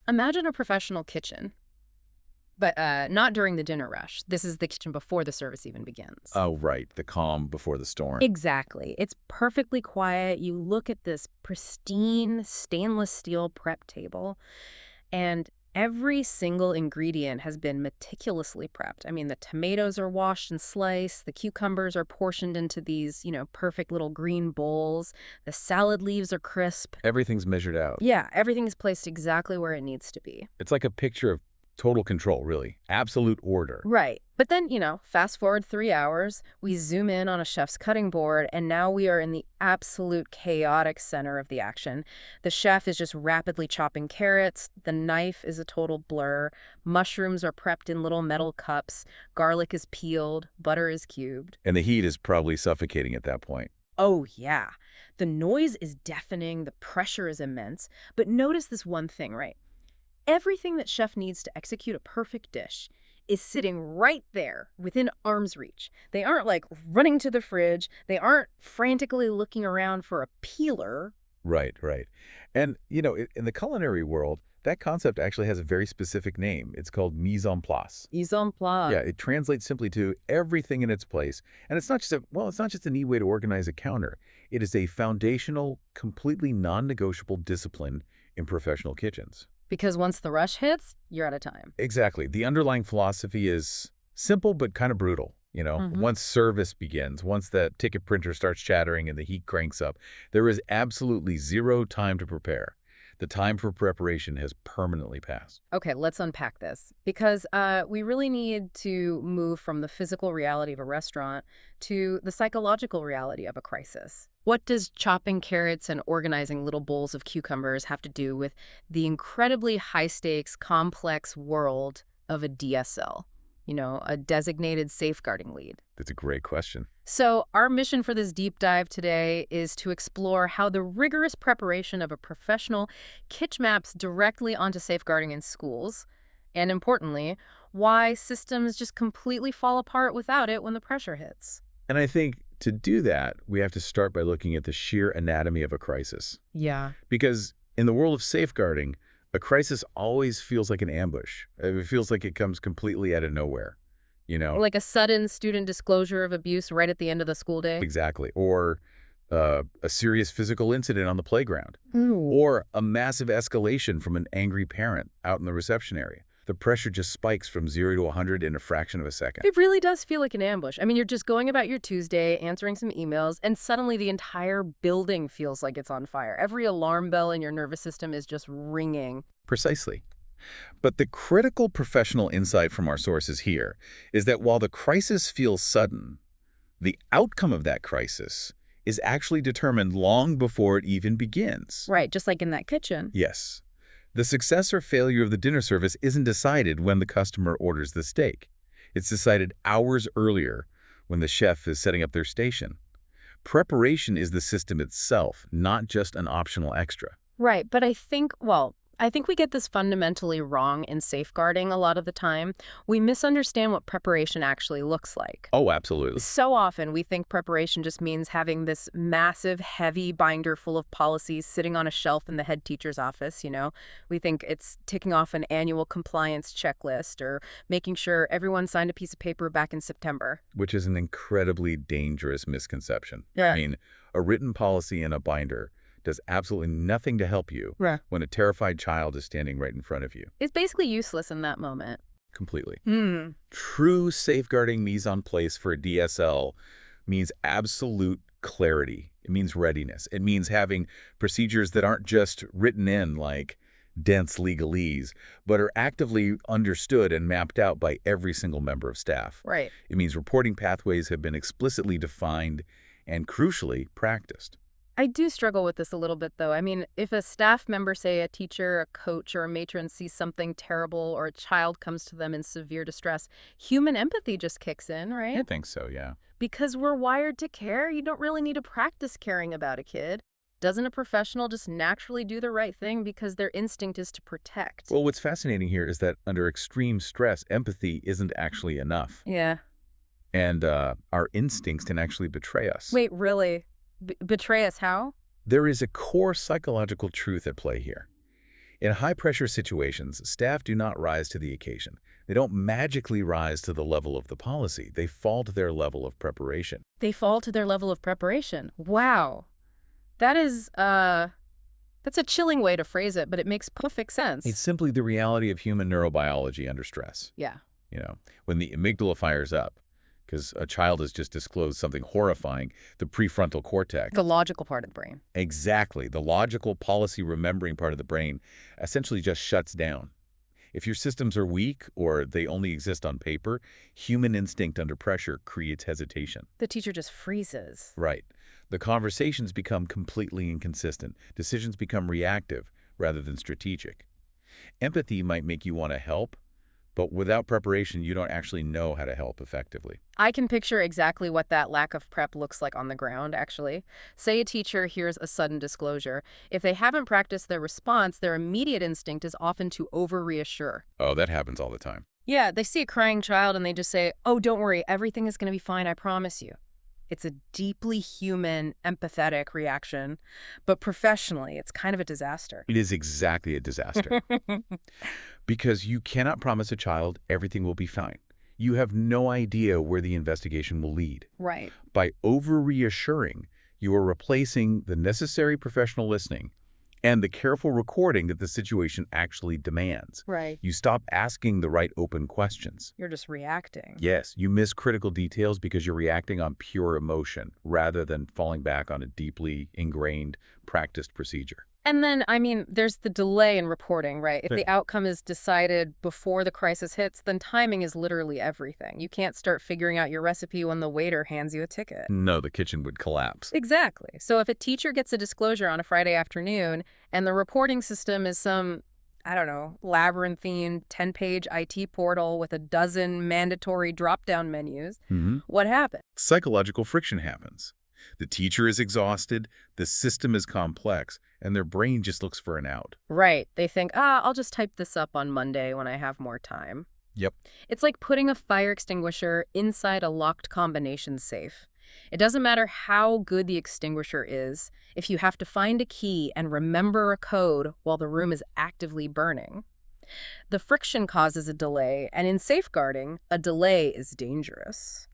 Imagine a professional kitchen, but not during the dinner rush. This is the kitchen before the service even begins. Oh, right. The calm before the storm. Exactly. It's perfectly quiet. You look at this pristine stainless steel prep table, and every single ingredient has been meticulously prepped. I mean, the tomatoes are washed and sliced, the cucumbers are portioned into these, perfect little green bowls, the salad leaves are crisp. Everything's measured out. Yeah, everything's placed exactly where it needs to be. It's like a picture of total control, really. Absolute order. Right. But then, fast forward 3 hours, we zoom in on a chef's cutting board, and now we are in the absolute chaotic center of the action. The chef is just rapidly chopping carrots. The knife is a total blur. Mushrooms are prepped in little metal cups. Garlic is peeled. Butter is cubed. And the heat is probably suffocating at that point. Oh, yeah. The noise is deafening. The pressure is immense. But notice this one thing, right? Everything that chef needs to execute a perfect dish is sitting right there within arm's reach. They aren't like running to the fridge. They aren't frantically looking around for a peeler. Right, right. And, in the culinary world, that concept actually has a very specific name. It's called mise en place. Mise en place. Yeah, it translates simply to everything in its place. And it's not just a neat way to organize a counter. It is a foundational, completely non-negotiable discipline in professional kitchens. Because once the rush hits, you're out of time. Exactly. The underlying philosophy is simple but kind of brutal. Once service begins, once the ticket printer starts chattering and the heat cranks up, there is absolutely zero time to prepare. The time for preparation has permanently passed. Okay, let's unpack this. Because we really need to move from the physical reality of a restaurant to the psychological reality of a crisis. What does chopping carrots and organizing little bowls of cucumbers have to do with the incredibly high-stakes, complex world of a DSL? A designated safeguarding lead. That's a great question. So our mission for this deep dive today is to explore how the rigorous preparation of a professional kitchen maps directly onto safeguarding in schools, and importantly, why systems just completely fall apart without it when the pressure hits. And I think to do that, we have to start by looking at the sheer anatomy of a crisis. Yeah. Because in the world of safeguarding, a crisis always feels like an ambush. It feels like it comes completely out of nowhere, Like a sudden student disclosure of abuse right at the end of the school day. Exactly. Or a serious physical incident on the playground. Ooh. Or a massive escalation from an angry parent out in the reception area. The pressure just spikes from 0 to 100 in a fraction of a second. It really does feel like an ambush. I mean, you're just going about your Tuesday, answering some emails, and suddenly the entire building feels like it's on fire. Every alarm bell in your nervous system is just ringing. Precisely. But the critical professional insight from our sources here is that while the crisis feels sudden, the outcome of that crisis is actually determined long before it even begins. Right, just like in that kitchen. Yes. The success or failure of the dinner service isn't decided when the customer orders the steak. It's decided hours earlier when the chef is setting up their station. Preparation is the system itself, not just an optional extra. Right, but I think we get this fundamentally wrong in safeguarding a lot of the time. We misunderstand what preparation actually looks like. Oh, absolutely. So often we think preparation just means having this massive, heavy binder full of policies sitting on a shelf in the head teacher's office, We think it's ticking off an annual compliance checklist or making sure everyone signed a piece of paper back in September. Which is an incredibly dangerous misconception. Yeah. I mean, a written policy in a binder does absolutely nothing to help you when a terrified child is standing right in front of you. It's basically useless in that moment. Completely. Hmm. True safeguarding mise en place for a DSL means absolute clarity. It means readiness. It means having procedures that aren't just written in like dense legalese, but are actively understood and mapped out by every single member of staff. Right. It means reporting pathways have been explicitly defined and, crucially, practiced. I do struggle with this a little bit, though. I mean, if a staff member, say a teacher, a coach, or a matron sees something terrible or a child comes to them in severe distress, human empathy just kicks in, right? I think so, yeah. Because we're wired to care. You don't really need to practice caring about a kid. Doesn't a professional just naturally do the right thing because their instinct is to protect? Well, what's fascinating here is that under extreme stress, empathy isn't actually enough. Yeah. And our instincts can actually betray us. Wait, really? Betray us how? There is a core psychological truth at play here. In high-pressure situations, staff do not rise to the occasion. They don't magically rise to the level of the policy. They fall to their level of preparation. They fall to their level of preparation. Wow. That is, that's a chilling way to phrase it, but it makes perfect It's sense. simply the reality of human neurobiology under stress. Yeah. When the amygdala fires up, because a child has just disclosed something horrifying, the prefrontal cortex. The logical part of the brain. Exactly. The logical policy remembering part of the brain essentially just shuts down. If your systems are weak or they only exist on paper, human instinct under pressure creates hesitation. The teacher just freezes. Right. The conversations become completely inconsistent. Decisions become reactive rather than strategic. Empathy might make you want to help, but without preparation, you don't actually know how to help effectively. I can picture exactly what that lack of prep looks like on the ground, actually. Say a teacher hears a sudden disclosure. If they haven't practiced their response, their immediate instinct is often to over-reassure. Oh, that happens all the time. Yeah, they see a crying child and they just say, "Oh, don't worry, everything is going to be fine, I promise you." It's a deeply human, empathetic reaction, but professionally, it's kind of a disaster. It is exactly a disaster. Because you cannot promise a child everything will be fine. You have no idea where the investigation will lead. Right. By over-reassuring, you are replacing the necessary professional listening and the careful recording that the situation actually demands. Right. You stop asking the right open questions. You're just reacting. Yes, you miss critical details because you're reacting on pure emotion rather than falling back on a deeply ingrained, practiced procedure. And then, there's the delay in reporting, right? If Right. the outcome is decided before the crisis hits, then timing is literally everything. You can't start figuring out your recipe when the waiter hands you a ticket. No, the kitchen would collapse. Exactly. So if a teacher gets a disclosure on a Friday afternoon and the reporting system is some, I don't know, labyrinthine 10-page IT portal with a dozen mandatory drop-down menus, what happens? Psychological friction happens. The teacher is exhausted, the system is complex, and their brain just looks for an out. Right. They think, I'll just type this up on Monday when I have more time. Yep. It's like putting a fire extinguisher inside a locked combination safe. It doesn't matter how good the extinguisher is if you have to find a key and remember a code while the room is actively burning. The friction causes a delay, and in safeguarding, a delay is dangerous.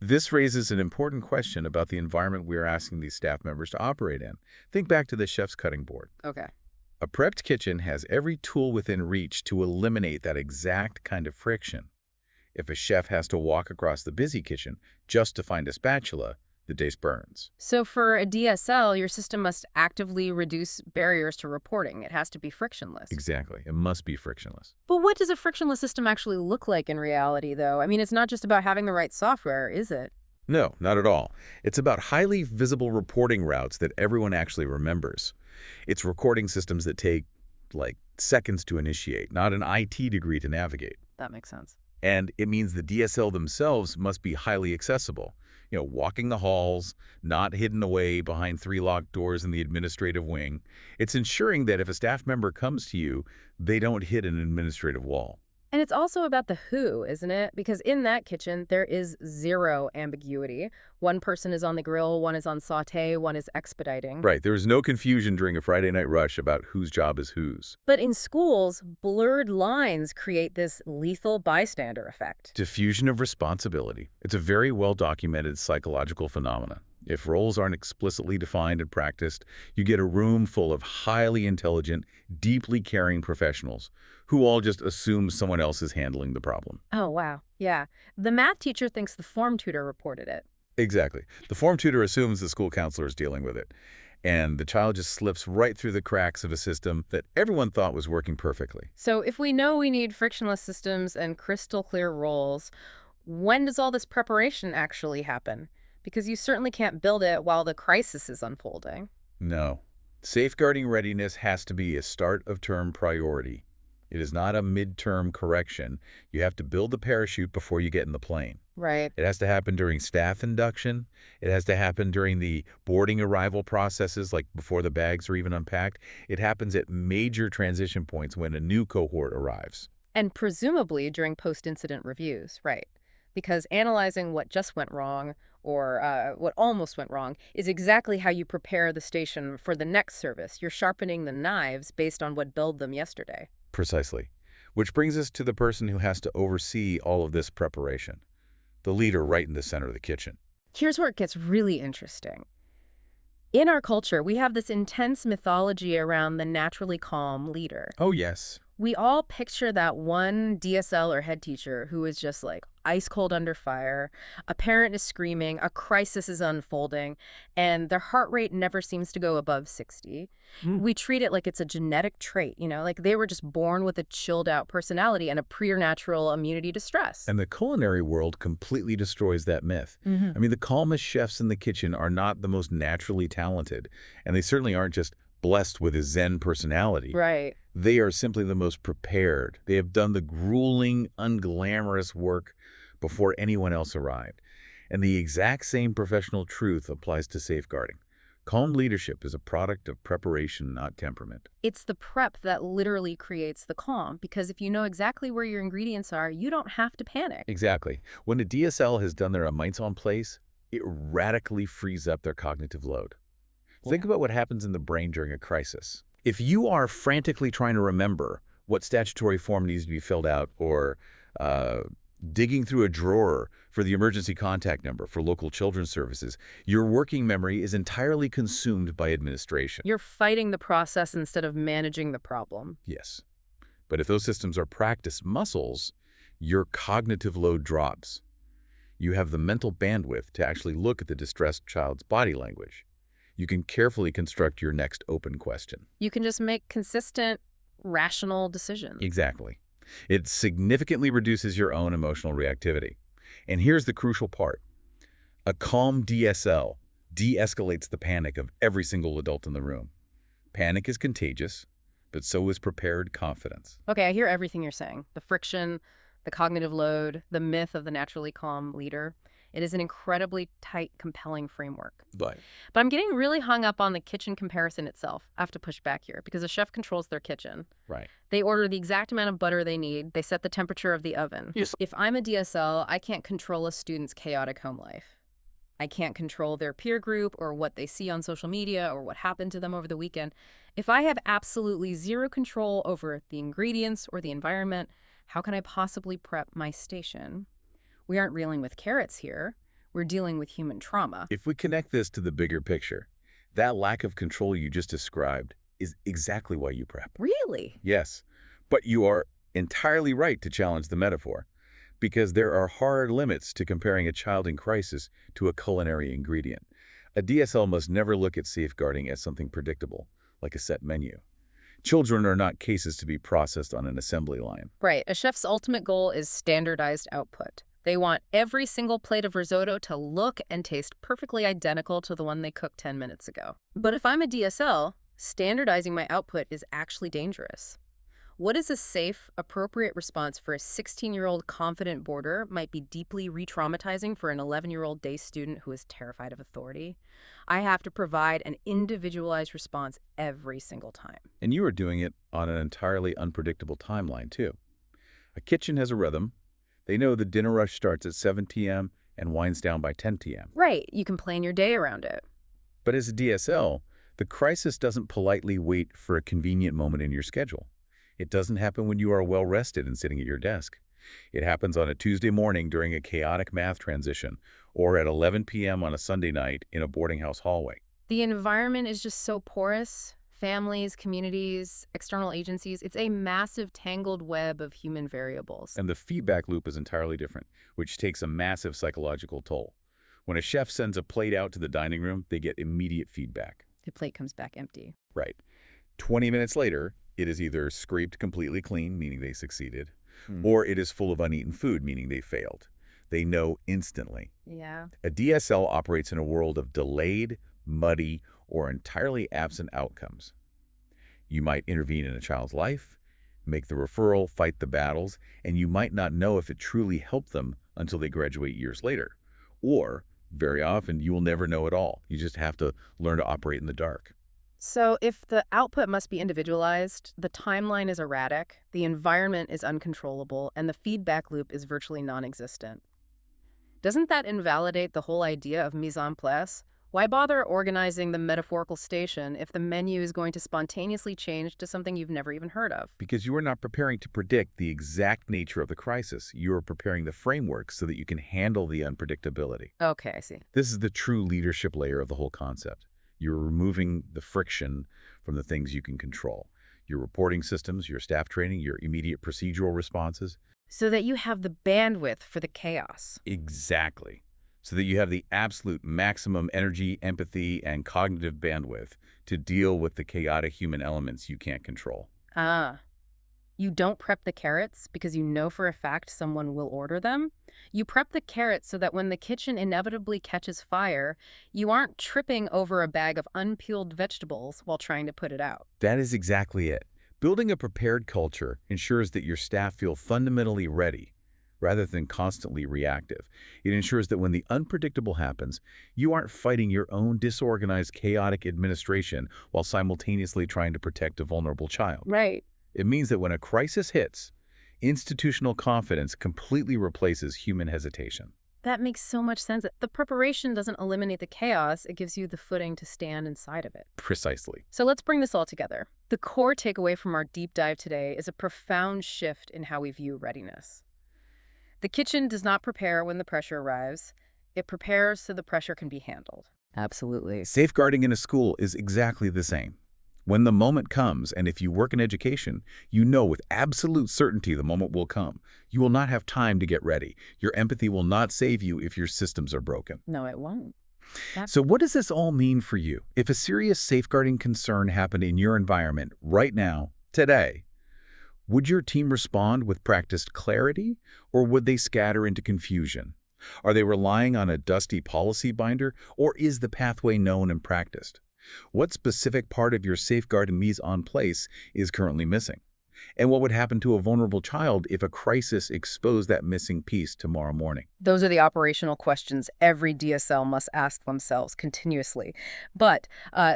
This raises an important question about the environment we are asking these staff members to operate in. Think back to the chef's cutting board. Okay. A prepped kitchen has every tool within reach to eliminate that exact kind of friction. If a chef has to walk across the busy kitchen just to find a spatula, the dish burns. So for a DSL, your system must actively reduce barriers to reporting. It has to be frictionless. Exactly. It must be frictionless. But what does a frictionless system actually look like in reality, though? It's not just about having the right software, is it? No, not at all. It's about highly visible reporting routes that everyone actually remembers. It's recording systems that take, seconds to initiate, not an IT degree to navigate. That makes sense. And it means the DSL themselves must be highly accessible. Walking the halls, not hidden away behind 3 locked doors in the administrative wing. It's ensuring that if a staff member comes to you, they don't hit an administrative wall. And it's also about the who, isn't it? Because in that kitchen, there is zero ambiguity. One person is on the grill, one is on sauté, one is expediting. Right, there is no confusion during a Friday night rush about whose job is whose. But in schools, blurred lines create this lethal bystander effect. Diffusion of responsibility. It's a very well-documented psychological phenomenon. If roles aren't explicitly defined and practiced, you get a room full of highly intelligent, deeply caring professionals who all just assume someone else is handling the problem. Oh, wow. Yeah. The math teacher thinks the form tutor reported it. Exactly. The form tutor assumes the school counselor is dealing with it, and the child just slips right through the cracks of a system that everyone thought was working perfectly. So if we know we need frictionless systems and crystal clear roles, when does all this preparation actually happen? Because you certainly can't build it while the crisis is unfolding. No. Safeguarding readiness has to be a start-of-term priority. It is not a midterm correction. You have to build the parachute before you get in the plane. Right. It has to happen during staff induction. It has to happen during the boarding arrival processes, like before the bags are even unpacked. It happens at major transition points when a new cohort arrives. And presumably during post-incident reviews, right? because analyzing what just went wrong or what almost went wrong is exactly how you prepare the station for the next service. You're sharpening the knives based on what billed them yesterday. Precisely. Which brings us to the person who has to oversee all of this preparation. The leader right in the center of the kitchen. Here's where it gets really interesting. In our culture, we have this intense mythology around the naturally calm leader. Oh, yes. We all picture that one DSL or head teacher who is just like ice cold under fire, a parent is screaming, a crisis is unfolding, and their heart rate never seems to go above 60. We treat it like it's a genetic trait, like they were just born with a chilled out personality and a preternatural immunity to stress. And the culinary world completely destroys that myth. I mean, the calmest chefs in the kitchen are not the most naturally talented, and they certainly aren't just blessed with a Zen personality. Right. They are simply the most prepared. They have done the grueling, unglamorous work before anyone else arrived. And the exact same professional truth applies to safeguarding. Calm leadership is a product of preparation, not temperament. It's the prep that literally creates the calm, because if you know exactly where your ingredients are, you don't have to panic. Exactly. When a DSL has done their mise en place, it radically frees up their cognitive load. Think about what happens in the brain during a crisis. If you are frantically trying to remember what statutory form needs to be filled out or digging through a drawer for the emergency contact number for local children's services, your working memory is entirely consumed by administration. You're fighting the process instead of managing the problem. Yes. But if those systems are practice muscles, your cognitive load drops. You have the mental bandwidth to actually look at the distressed child's body language. You can carefully construct your next open question. You can just make consistent, rational decisions. Exactly. It significantly reduces your own emotional reactivity. And here's the crucial part. A calm DSL de-escalates the panic of every single adult in the room. Panic is contagious, but so is prepared confidence. Okay, I hear everything you're saying. The friction, the cognitive load, the myth of the naturally calm leader. It is an incredibly tight, compelling framework. But But I'm getting really hung up on the kitchen comparison itself. I have to push back here because a chef controls their kitchen. right. They order the exact amount of butter they need. They set the temperature of the oven. Yes. If I'm a DSL, I can't control a student's chaotic home life. I can't control their peer group or what they see on social media or what happened to them over the weekend. If I have absolutely zero control over the ingredients or the environment, how can I possibly prep my station? We aren't reeling with carrots here. We're dealing with human trauma. If we connect this to the bigger picture, that lack of control you just described is exactly why you prep. Really? Yes, but you are entirely right to challenge the metaphor, because there are hard limits to comparing a child in crisis to a culinary ingredient. A DSL must never look at safeguarding as something predictable, like a set menu. Children are not cases to be processed on an assembly line. Right. A chef's ultimate goal is standardized output. They want every single plate of risotto to look and taste perfectly identical to the one they cooked 10 minutes ago. But if I'm a DSL, standardizing my output is actually dangerous. What is a safe, appropriate response for a 16-year-old confident boarder might be deeply re-traumatizing for an 11-year-old day student who is terrified of authority. I have to provide an individualized response every single time. And you are doing it on an entirely unpredictable timeline, too. A kitchen has a rhythm. They know the dinner rush starts at 7 p.m. and winds down by 10 p.m. Right, you can plan your day around it. But as a DSL, the crisis doesn't politely wait for a convenient moment in your schedule. It doesn't happen when you are well-rested and sitting at your desk. It happens on a Tuesday morning during a chaotic math transition or at 11 p.m. on a Sunday night in a boarding house hallway. The environment is just so porous. Families, communities, external agencies. It's a massive tangled web of human variables. And the feedback loop is entirely different, which takes a massive psychological toll. When a chef sends a plate out to the dining room, they get immediate feedback. The plate comes back empty. Right. 20 minutes later, it is either scraped completely clean, meaning they succeeded, or it is full of uneaten food, meaning they failed. They know instantly. Yeah. A DSL operates in a world of delayed, muddy, or entirely absent outcomes. You might intervene in a child's life, make the referral, fight the battles, and you might not know if it truly helped them until they graduate years later. Or, very often, you will never know at all. You just have to learn to operate in the dark. So if the output must be individualized, the timeline is erratic, the environment is uncontrollable, and the feedback loop is virtually non-existent, Doesn't that invalidate the whole idea of mise en place? Why bother organizing the metaphorical station if the menu is going to spontaneously change to something you've never even heard of? Because you are not preparing to predict the exact nature of the crisis. You are preparing the framework so that you can handle the unpredictability. Okay, I see. This is the true leadership layer of the whole concept. You're removing the friction from the things you can control. Your reporting systems, your staff training, your immediate procedural responses. So that you have the bandwidth for the chaos. Exactly. So that you have the absolute maximum energy, empathy, and cognitive bandwidth to deal with the chaotic human elements you can't control. Ah. You don't prep the carrots because you know for a fact someone will order them. You prep the carrots so that when the kitchen inevitably catches fire, you aren't tripping over a bag of unpeeled vegetables while trying to put it out. That is exactly it. Building a prepared culture ensures that your staff feel fundamentally ready rather than constantly reactive. It ensures that when the unpredictable happens, you aren't fighting your own disorganized, chaotic administration while simultaneously trying to protect a vulnerable child. Right. It means that when a crisis hits, institutional confidence completely replaces human hesitation. That makes so much sense. The preparation doesn't eliminate the chaos, it gives you the footing to stand inside of it. Precisely. So let's bring this all together. The core takeaway from our deep dive today is a profound shift in how we view readiness. The kitchen does not prepare when the pressure arrives. It prepares so the pressure can be handled. Absolutely. Safeguarding in a school is exactly the same. When the moment comes, and if you work in education, you know with absolute certainty the moment will come. You will not have time to get ready. Your empathy will not save you if your systems are broken. No, it won't. So what does this all mean for you? If a serious safeguarding concern happened in your environment right now, today, would your team respond with practiced clarity, or would they scatter into confusion? Are they relying on a dusty policy binder, or is the pathway known and practiced? What specific part of your safeguard and mise en place is currently missing? And what would happen to a vulnerable child if a crisis exposed that missing piece tomorrow morning? Those are the operational questions every DSL must ask themselves continuously. But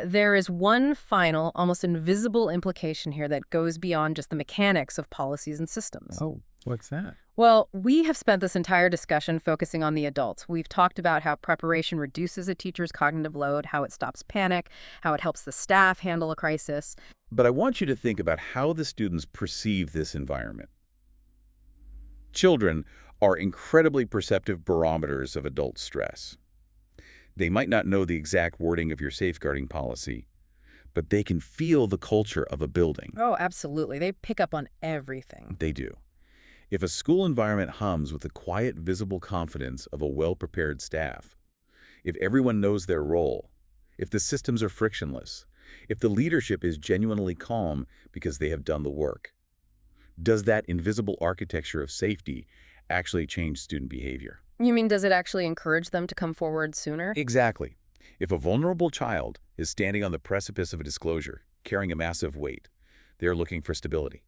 there is one final, almost invisible implication here that goes beyond just the mechanics of policies and systems. Oh, what's that? Well, we have spent this entire discussion focusing on the adults. We've talked about how preparation reduces a teacher's cognitive load, how it stops panic, how it helps the staff handle a crisis. But I want you to think about how the students perceive this environment. Children are incredibly perceptive barometers of adult stress. They might not know the exact wording of your safeguarding policy, but they can feel the culture of a building. Oh, absolutely. They pick up on everything. They do. If a school environment hums with the quiet, visible confidence of a well-prepared staff, if everyone knows their role, if the systems are frictionless, if the leadership is genuinely calm because they have done the work, does that invisible architecture of safety actually change student behavior? You mean, does it actually encourage them to come forward sooner? Exactly. If a vulnerable child is standing on the precipice of a disclosure, carrying a massive weight, they are looking for stability.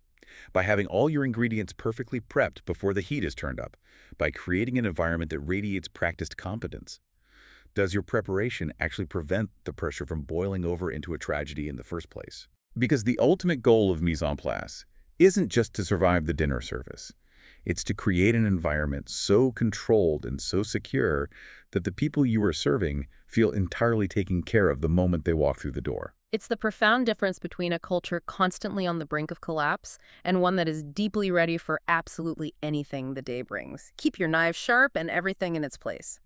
By having all your ingredients perfectly prepped before the heat is turned up, by creating an environment that radiates practiced competence, does your preparation actually prevent the pressure from boiling over into a tragedy in the first place? Because the ultimate goal of mise en place isn't just to survive the dinner service. It's to create an environment so controlled and so secure that the people you are serving feel entirely taken care of the moment they walk through the door. It's the profound difference between a culture constantly on the brink of collapse and one that is deeply ready for absolutely anything the day brings. Keep your knives sharp and everything in its place.